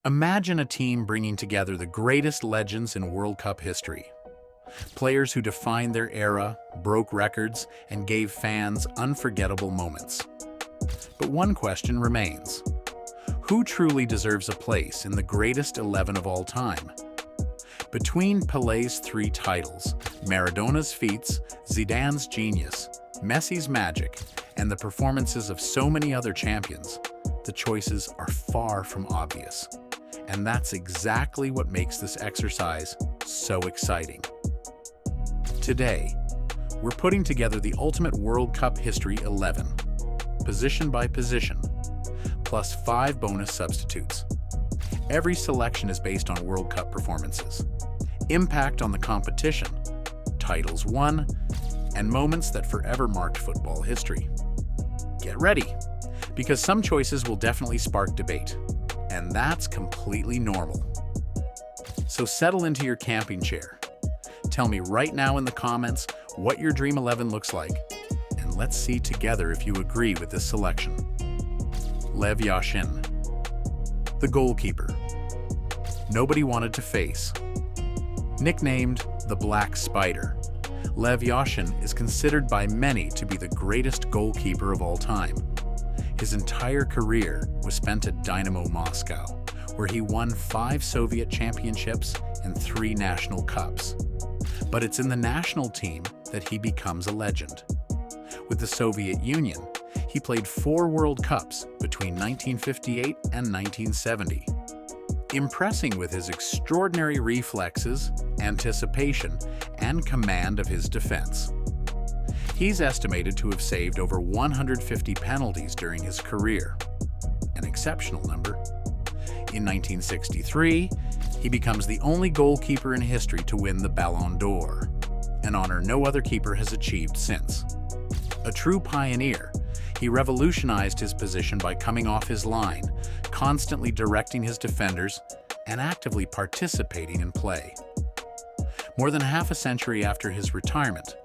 Imagine a team bringing together the greatest legends in World Cup history. Players who defined their era, broke records, and gave fans unforgettable moments. But one question remains. Who truly deserves a place in the greatest 11 of all time? Between Pelé's 3 titles, Maradona's feats, Zidane's genius, Messi's magic, and the performances of so many other champions, the choices are far from obvious. And that's exactly what makes this exercise so exciting. Today, we're putting together the ultimate World Cup history 11, position by position, plus 5 bonus substitutes. Every selection is based on World Cup performances, impact on the competition, titles won, and moments that forever marked football history. Get ready, because some choices will definitely spark debate, and that's completely normal. So settle into your camping chair. Tell me right now in the comments what your Dream 11 looks like, and let's see together if you agree with this selection. Yashin, the goalkeeper. Nobody wanted to face. Nicknamed the Black Spider, Yashin is considered by many to be the greatest goalkeeper of all time. His entire career was spent at Dynamo Moscow, where he won 5 Soviet championships and 3 national cups. But it's in the national team that he becomes a legend. With the Soviet Union, he played 4 World Cups between 1958 and 1970, impressing with his extraordinary reflexes, anticipation, and command of his defense. He's estimated to have saved over 150 penalties during his career, an exceptional number. In 1963, he becomes the only goalkeeper in history to win the Ballon d'Or, an honor no other keeper has achieved since. A true pioneer, he revolutionized his position by coming off his line, constantly directing his defenders, and actively participating in play. More than half a century after his retirement,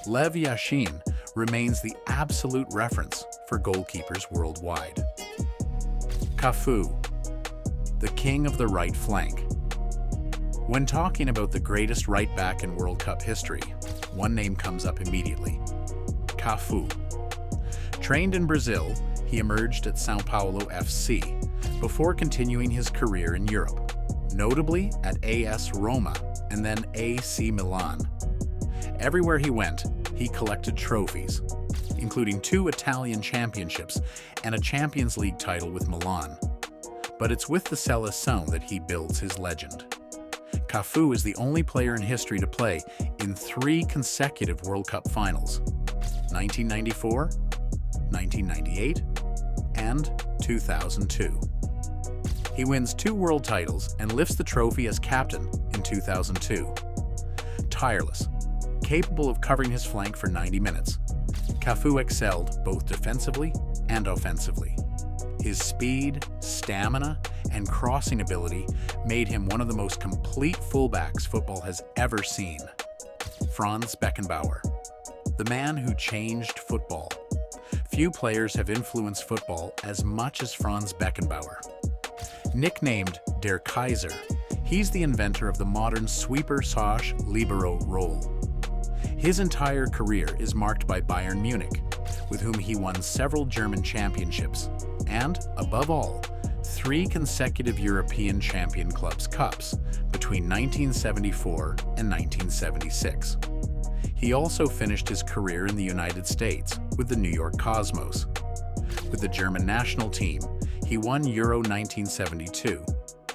Yashin remains the absolute reference for goalkeepers worldwide. Cafu, the king of the right flank. When talking about the greatest right back in World Cup history, one name comes up immediately: Cafu. Trained in Brazil, he emerged at São Paulo FC before continuing his career in Europe, notably at AS Roma and then AC Milan. Everywhere he went, he collected trophies, including 2 Italian championships and a Champions League title with Milan. But it's with the Seleção that he builds his legend. Cafu is the only player in history to play in 3 consecutive World Cup finals: 1994, 1998, and 2002. He wins 2 world titles and lifts the trophy as captain in 2002. Tireless, capable of covering his flank for 90 minutes, Cafu excelled both defensively and offensively. His speed, stamina, and crossing ability made him one of the most complete fullbacks football has ever seen. Franz Beckenbauer, the man who changed football. Few players have influenced football as much as Franz Beckenbauer. Nicknamed Der Kaiser, he's the inventor of the modern sweeper/libero role. His entire career is marked by Bayern Munich, with whom he won several German championships, and, above all, 3 consecutive European Champion Clubs Cups between 1974 and 1976. He also finished his career in the United States with the New York Cosmos. With the German national team, he won Euro 1972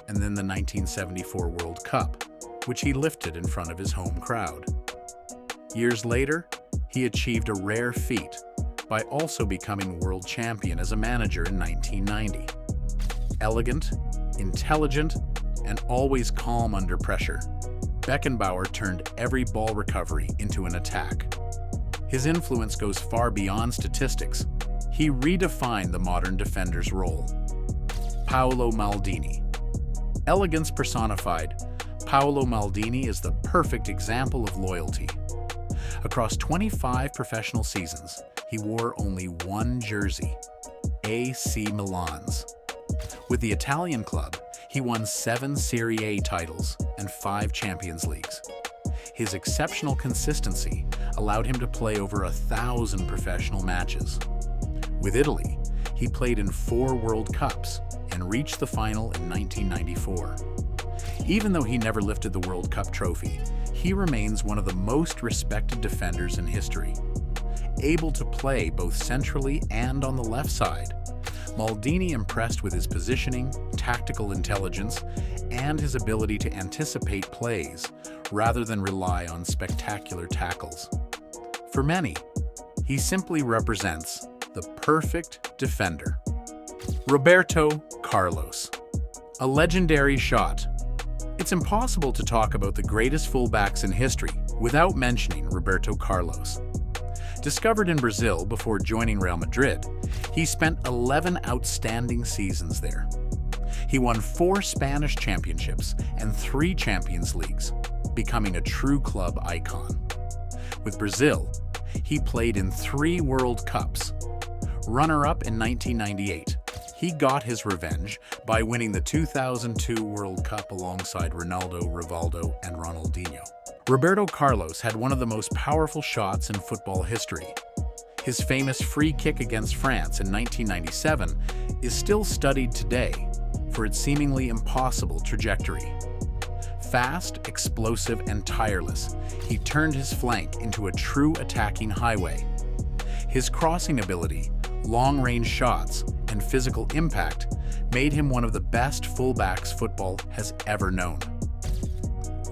and then the 1974 World Cup, which he lifted in front of his home crowd. Years later, he achieved a rare feat by also becoming world champion as a manager in 1990. Elegant, intelligent, and always calm under pressure, Beckenbauer turned every ball recovery into an attack. His influence goes far beyond statistics. He redefined the modern defender's role. Paolo Maldini. Elegance personified, Paolo Maldini is the perfect example of loyalty. Across 25 professional seasons, he wore only 1 jersey, AC Milan's. With the Italian club, He won 7 Serie A titles and 5 Champions Leagues. His exceptional consistency allowed him to play over 1,000 professional matches. With Italy, he played in 4 World Cups and reached the final in 1994. Even though he never lifted the World Cup trophy, he remains one of the most respected defenders in history. Able to play both centrally and on the left side, Maldini impressed with his positioning, tactical intelligence, and his ability to anticipate plays rather than rely on spectacular tackles. For many, he simply represents the perfect defender. Roberto Carlos. A legendary shot. It's impossible to talk about the greatest fullbacks in history without mentioning Roberto Carlos. Discovered in Brazil before joining Real Madrid, he spent 11 outstanding seasons there. He won 4 Spanish championships and 3 Champions Leagues, becoming a true club icon. With Brazil, he played in 3 World Cups. Runner-up in 1998, he got his revenge by winning the 2002 World Cup alongside Ronaldo, Rivaldo, and Ronaldinho. Roberto Carlos had one of the most powerful shots in football history. His famous free kick against France in 1997 is still studied today for its seemingly impossible trajectory. Fast, explosive, and tireless, he turned his flank into a true attacking highway. His crossing ability, long-range shots, and physical impact made him one of the best fullbacks football has ever known.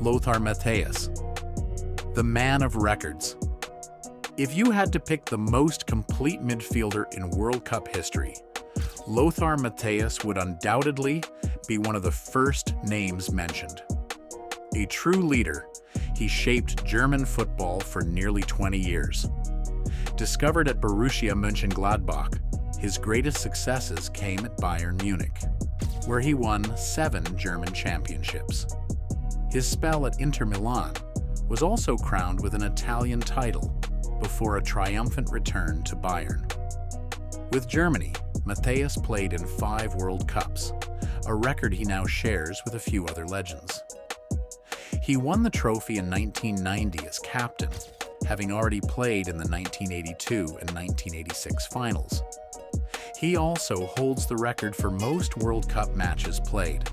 Lothar Matthäus, the man of records. If you had to pick the most complete midfielder in World Cup history, Lothar Matthäus would undoubtedly be one of the first names mentioned. A true leader, he shaped German football for nearly 20 years. Discovered at Borussia Mönchengladbach, his greatest successes came at Bayern Munich, where he won 7 German championships. His spell at Inter Milan was also crowned with an Italian title before a triumphant return to Bayern. With Germany, Matthäus played in 5 World Cups, a record he now shares with a few other legends. He won the trophy in 1990 as captain, having already played in the 1982 and 1986 finals. He also holds the record for most World Cup matches played.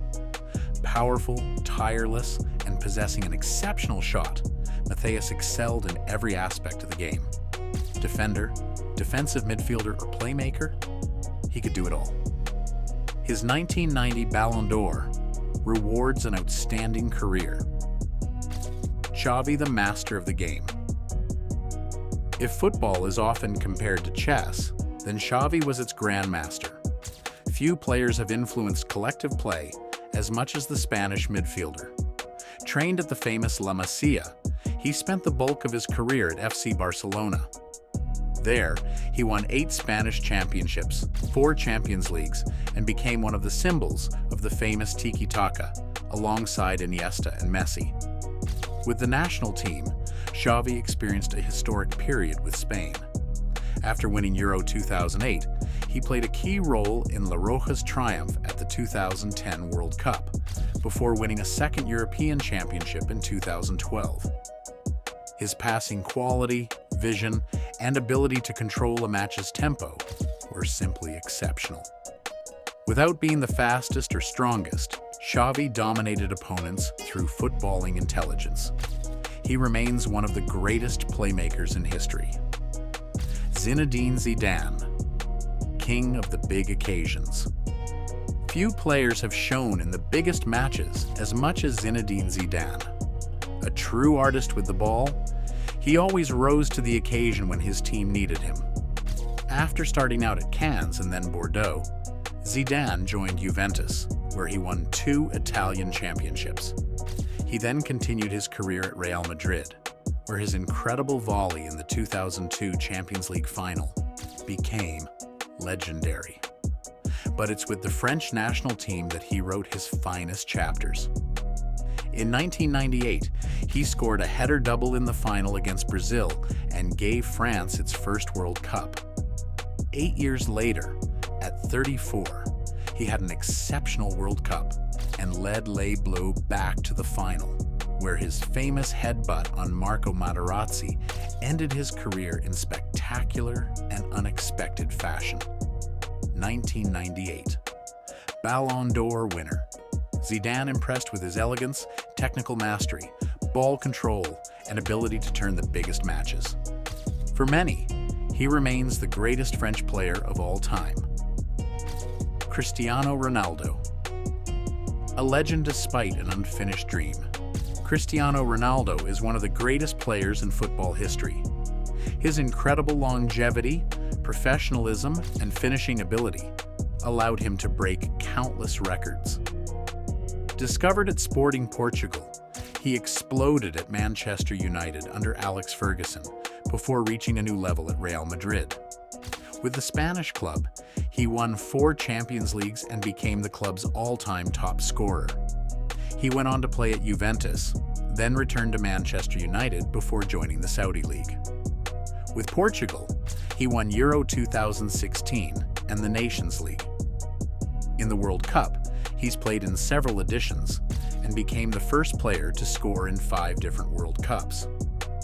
Powerful, tireless, and possessing an exceptional shot, Matthäus excelled in every aspect of the game. Defender, defensive midfielder, or playmaker, he could do it all. His 1990 Ballon d'Or rewards an outstanding career. Xavi, the master of the game. If football is often compared to chess, then Xavi was its grandmaster. Few players have influenced collective play as much as the Spanish midfielder. Trained at the famous La Masia, he spent the bulk of his career at FC Barcelona. There, he won 8 Spanish championships, 4 Champions Leagues, and became one of the symbols of the famous tiki-taka, alongside Iniesta and Messi. With the national team, Xavi experienced a historic period with Spain. After winning Euro 2008, he played a key role in La Roja's triumph at the 2010 World Cup, before winning a second European Championship in 2012. His passing quality, vision, and ability to control a match's tempo were simply exceptional. Without being the fastest or strongest, Xavi dominated opponents through footballing intelligence. He remains one of the greatest playmakers in history. Zinedine Zidane, king of the big occasions. Few players have shown in the biggest matches as much as Zinedine Zidane. A true artist with the ball, he always rose to the occasion when his team needed him. After starting out at Cannes and then Bordeaux, Zidane joined Juventus, where he won 2 Italian championships. He then continued his career at Real Madrid, where his incredible volley in the 2002 Champions League final became legendary. But it's with the French national team that he wrote his finest chapters. In 1998, he scored a header double in the final against Brazil and gave France its first World Cup. 8 years later, at 34, he had an exceptional World Cup, and led Les Bleus back to the final, where his famous headbutt on Marco Materazzi ended his career in spectacular and unexpected fashion. 1998. Ballon d'Or winner. Zidane impressed with his elegance, technical mastery, ball control, and ability to turn the biggest matches. For many, he remains the greatest French player of all time. Cristiano Ronaldo. A legend despite an unfinished dream. Cristiano Ronaldo is one of the greatest players in football history. His incredible longevity, professionalism, and finishing ability allowed him to break countless records. Discovered at Sporting Portugal, he exploded at Manchester United under Alex Ferguson before reaching a new level at Real Madrid. With the Spanish club, he won 4 Champions Leagues and became the club's all-time top scorer. He went on to play at Juventus, then returned to Manchester United before joining the Saudi League. With Portugal, he won Euro 2016 and the Nations League. In the World Cup, he's played in several editions and became the first player to score in 5 different World Cups.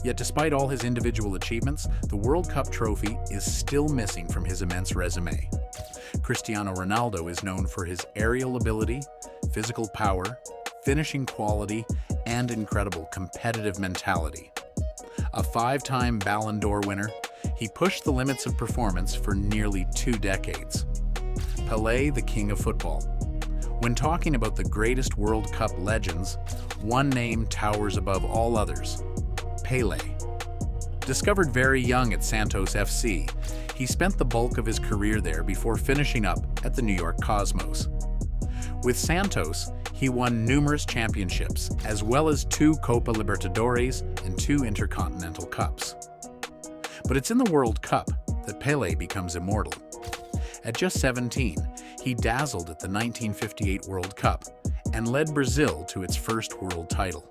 Yet despite all his individual achievements, the World Cup trophy is still missing from his immense resume. Cristiano Ronaldo is known for his aerial ability, physical power, finishing quality, and incredible competitive mentality. A 5-time Ballon d'Or winner, he pushed the limits of performance for nearly 2 decades. Pelé, the king of football. When talking about the greatest World Cup legends, one name towers above all others: Pelé. Discovered very young at Santos FC, he spent the bulk of his career there before finishing up at the New York Cosmos. With Santos, he won numerous championships, as well as 2 Copa Libertadores and 2 Intercontinental Cups. But it's in the World Cup that Pelé becomes immortal. At just 17, he dazzled at the 1958 World Cup and led Brazil to its first world title.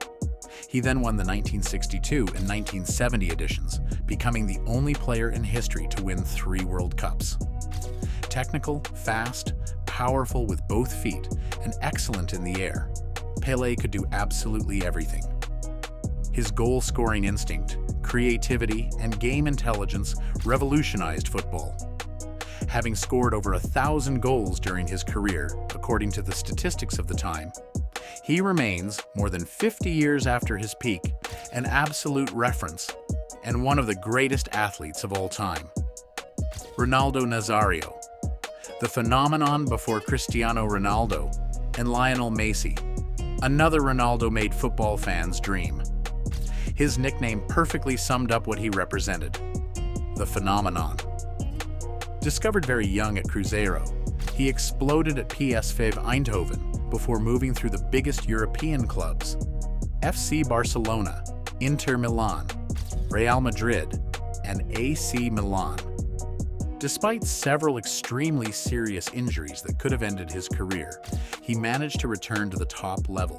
He then won the 1962 and 1970 editions, becoming the only player in history to win 3 World Cups. Technical, fast, powerful with both feet, and excellent in the air, Pelé could do absolutely everything. His goal-scoring instinct, creativity, and game intelligence revolutionized football. Having scored over 1,000 goals during his career, according to the statistics of the time, he remains, more than 50 years after his peak, an absolute reference and one of the greatest athletes of all time. Ronaldo Nazário. The phenomenon before Cristiano Ronaldo and Lionel Messi. Another Ronaldo made football fans dream. His nickname perfectly summed up what he represented: the phenomenon. Discovered very young at Cruzeiro, he exploded at PSV Eindhoven before moving through the biggest European clubs: FC Barcelona, Inter Milan, Real Madrid, and AC Milan. Despite several extremely serious injuries that could have ended his career, he managed to return to the top level,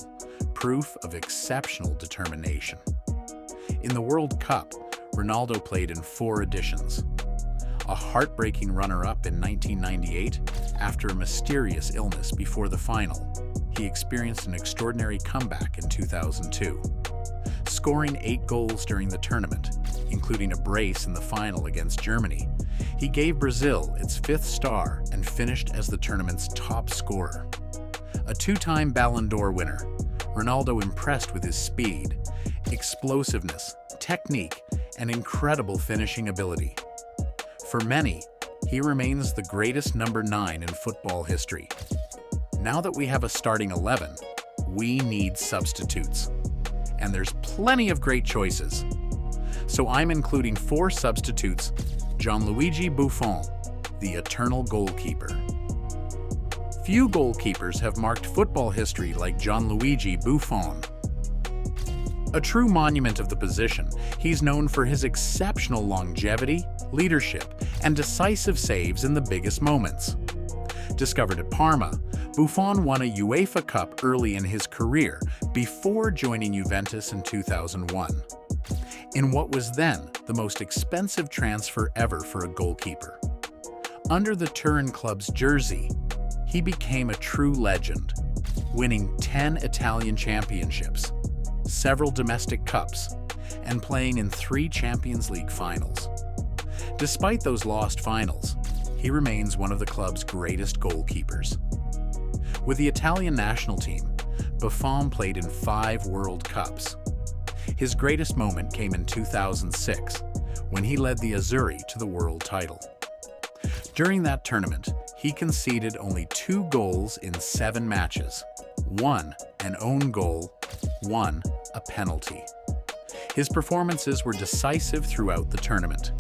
proof of exceptional determination. In the World Cup, Ronaldo played in 4 editions. A heartbreaking runner-up in 1998 after a mysterious illness before the final, he experienced an extraordinary comeback in 2002. Scoring 8 goals during the tournament, including a brace in the final against Germany, he gave Brazil its 5th star and finished as the tournament's top scorer. A 2-time Ballon d'Or winner, Ronaldo impressed with his speed, explosiveness, technique, and incredible finishing ability. For many, he remains the greatest number 9 in football history. Now that we have a starting 11, we need substitutes. And there's plenty of great choices. So I'm including 4 substitutes: Gianluigi Buffon, the eternal goalkeeper. Few goalkeepers have marked football history like Gianluigi Buffon. A true monument of the position, he's known for his exceptional longevity, leadership, and decisive saves in the biggest moments. Discovered at Parma, Buffon won a UEFA Cup early in his career before joining Juventus in 2001. In what was then the most expensive transfer ever for a goalkeeper. Under the Turin club's jersey, he became a true legend. winning 10 Italian championships, several domestic cups, and playing in 3 Champions League finals. Despite those lost finals, he remains one of the club's greatest goalkeepers. With the Italian national team, Buffon played in 5 World Cups. His greatest moment came in 2006, when he led the Azzurri to the world title. During that tournament, he conceded only 2 goals in 7 matches, 1 an own goal, 1 a penalty. His performances were decisive throughout the tournament.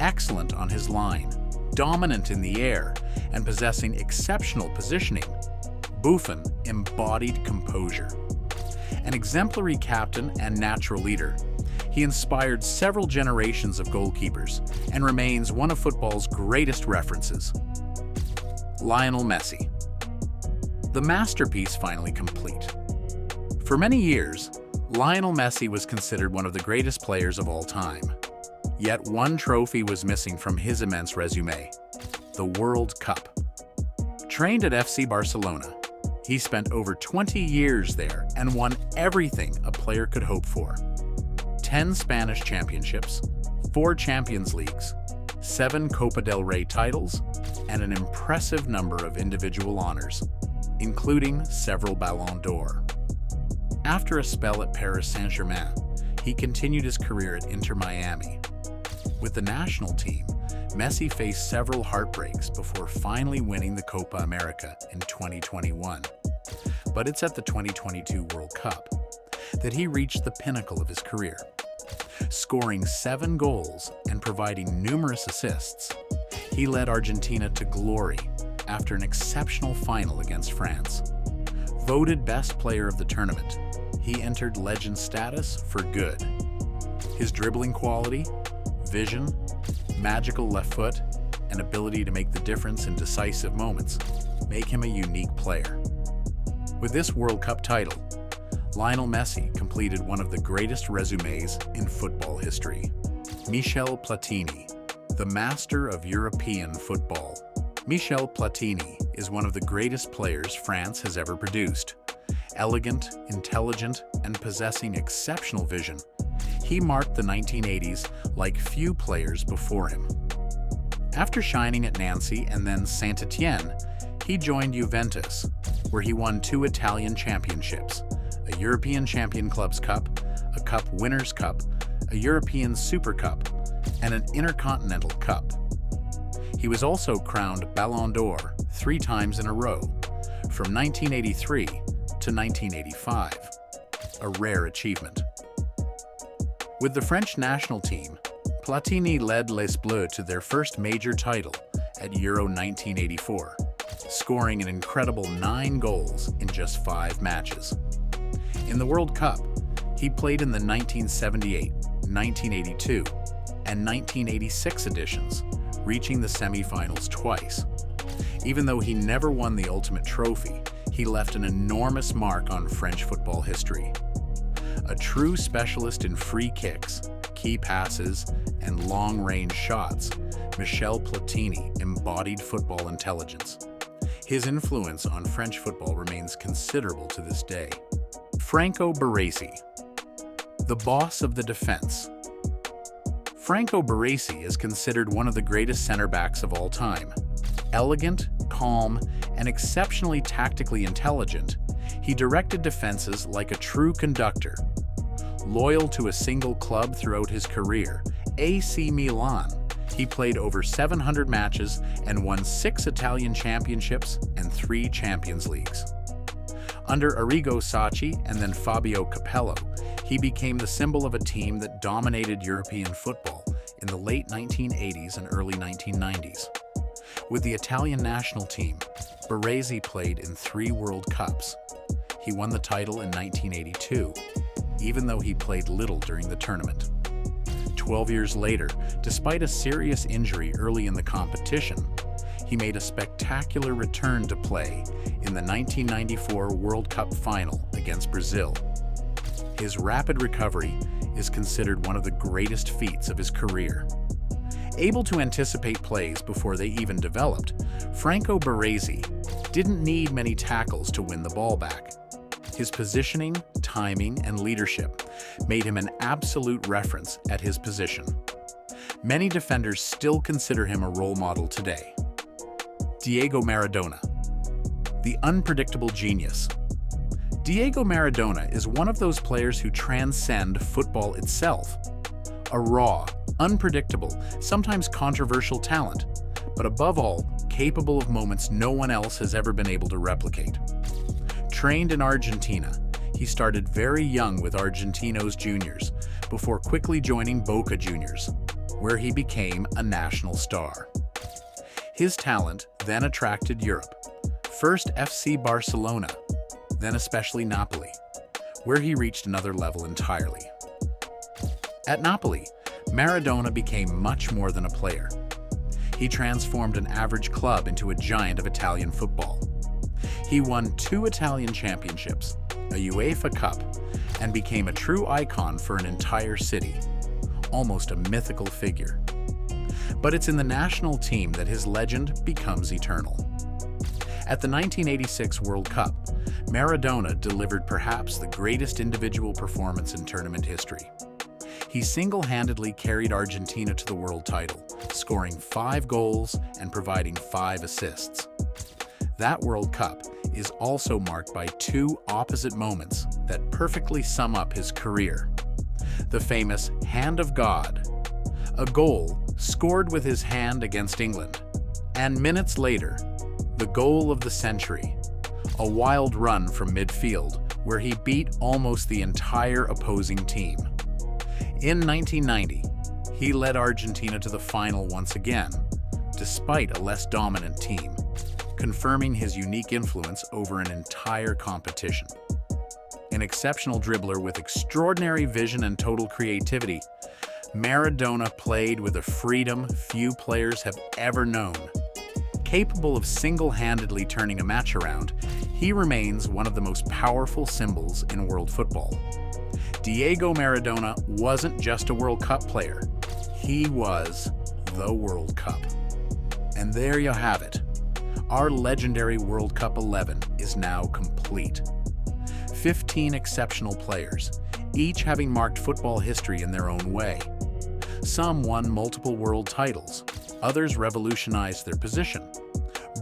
Excellent on his line, dominant in the air, and possessing exceptional positioning, Buffon embodied composure. An exemplary captain and natural leader, he inspired several generations of goalkeepers and remains one of football's greatest references. Lionel Messi. The masterpiece finally complete. For many years, Lionel Messi was considered one of the greatest players of all time. Yet one trophy was missing from his immense resume: the World Cup. Trained at FC Barcelona, he spent over 20 years there and won everything a player could hope for: 10 Spanish championships, 4 Champions Leagues, 7 Copa del Rey titles, and an impressive number of individual honors, including several Ballon d'Or. After a spell at Paris Saint-Germain, he continued his career at Inter Miami. With the national team, Messi faced several heartbreaks before finally winning the Copa America in 2021. But it's at the 2022 World Cup that he reached the pinnacle of his career. Scoring 7 goals and providing numerous assists, he led Argentina to glory after an exceptional final against France. Voted best player of the tournament, he entered legend status for good. His dribbling quality, vision, magical left foot, and ability to make the difference in decisive moments make him a unique player. With this World Cup title, Lionel Messi completed one of the greatest resumes in football history. Michel Platini, the master of European football. Michel Platini is one of the greatest players France has ever produced. Elegant, intelligent, and possessing exceptional vision, he marked the 1980s like few players before him. After shining at Nancy and then Saint-Étienne, he joined Juventus, where he won 2 Italian championships, a European Champion Clubs Cup, a Cup Winners' Cup, a European Super Cup, and an Intercontinental Cup. He was also crowned Ballon d'Or 3 times in a row, from 1983 to 1985, a rare achievement. With the French national team, Platini led Les Bleus to their first major title at Euro 1984, scoring an incredible 9 goals in just 5 matches. In the World Cup, he played in the 1978, 1982, and 1986 editions, reaching the semifinals twice. Even though he never won the ultimate trophy, he left an enormous mark on French football history. A true specialist in free kicks, key passes, and long-range shots, Michel Platini embodied football intelligence. His influence on French football remains considerable to this day. Franco Baresi, the boss of the defense. Franco Baresi is considered one of the greatest center-backs of all time. Elegant, calm, and exceptionally tactically intelligent, he directed defenses like a true conductor. Loyal to a single club throughout his career, AC Milan, he played over 700 matches and won 6 Italian championships and 3 Champions Leagues. Under Arrigo Sacchi and then Fabio Capello, he became the symbol of a team that dominated European football in the late 1980s and early 1990s. With the Italian national team, Baresi played in 3 World Cups. He won the title in 1982, even though he played little during the tournament. 12 years later, despite a serious injury early in the competition, he made a spectacular return to play in the 1994 World Cup final against Brazil. His rapid recovery is considered one of the greatest feats of his career. Able to anticipate plays before they even developed, Franco Baresi didn't need many tackles to win the ball back. His positioning, timing, and leadership made him an absolute reference at his position. Many defenders still consider him a role model today. Diego Maradona, the unpredictable genius. Diego Maradona is one of those players who transcend football itself. A raw, unpredictable, sometimes controversial talent, but above all, capable of moments no one else has ever been able to replicate. Trained in Argentina, he started very young with Argentinos Juniors, before quickly joining Boca Juniors, where he became a national star. His talent then attracted Europe, first FC Barcelona, then especially Napoli, where he reached another level entirely. At Napoli, Maradona became much more than a player. He transformed an average club into a giant of Italian football. He won 2 Italian championships, a UEFA Cup, and became a true icon for an entire city, almost a mythical figure. But it's in the national team that his legend becomes eternal. At the 1986 World Cup, Maradona delivered perhaps the greatest individual performance in tournament history. He single-handedly carried Argentina to the world title, scoring 5 goals and providing 5 assists. That World Cup is also marked by 2 opposite moments that perfectly sum up his career. The famous Hand of God, a goal scored with his hand against England, and minutes later, the goal of the century, a wild run from midfield where he beat almost the entire opposing team. In 1990, he led Argentina to the final once again, despite a less dominant team, confirming his unique influence over an entire competition. An exceptional dribbler with extraordinary vision and total creativity, Maradona played with a freedom few players have ever known. Capable of single-handedly turning a match around, he remains one of the most powerful symbols in world football. Diego Maradona wasn't just a World Cup player, he was the World Cup. And there you have it. Our legendary World Cup XI is now complete. 15 exceptional players, each having marked football history in their own way. Some won multiple world titles, others revolutionized their position,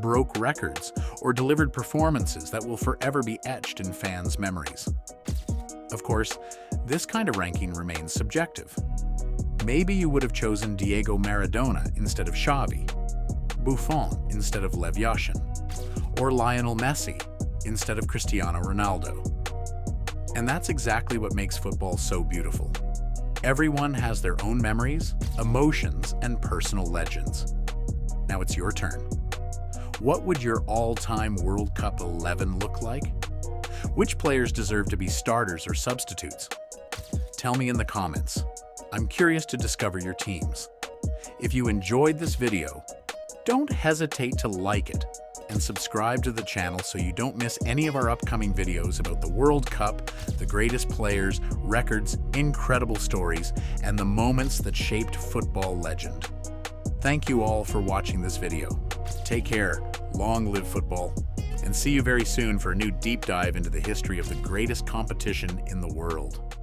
broke records, or delivered performances that will forever be etched in fans' memories. Of course, this kind of ranking remains subjective. Maybe you would have chosen Diego Maradona instead of Xavi, Buffon instead of Yashin, or Lionel Messi instead of Cristiano Ronaldo. And that's exactly what makes football so beautiful. Everyone has their own memories, emotions, and personal legends. Now it's your turn. What would your all-time World Cup XI look like? Which players deserve to be starters or substitutes? Tell me in the comments. I'm curious to discover your teams. If you enjoyed this video, don't hesitate to like it and subscribe to the channel so you don't miss any of our upcoming videos about the World Cup, the greatest players, records, incredible stories, and the moments that shaped football legend. Thank you all for watching this video. Take care, long live football, and see you very soon for a new deep dive into the history of the greatest competition in the world.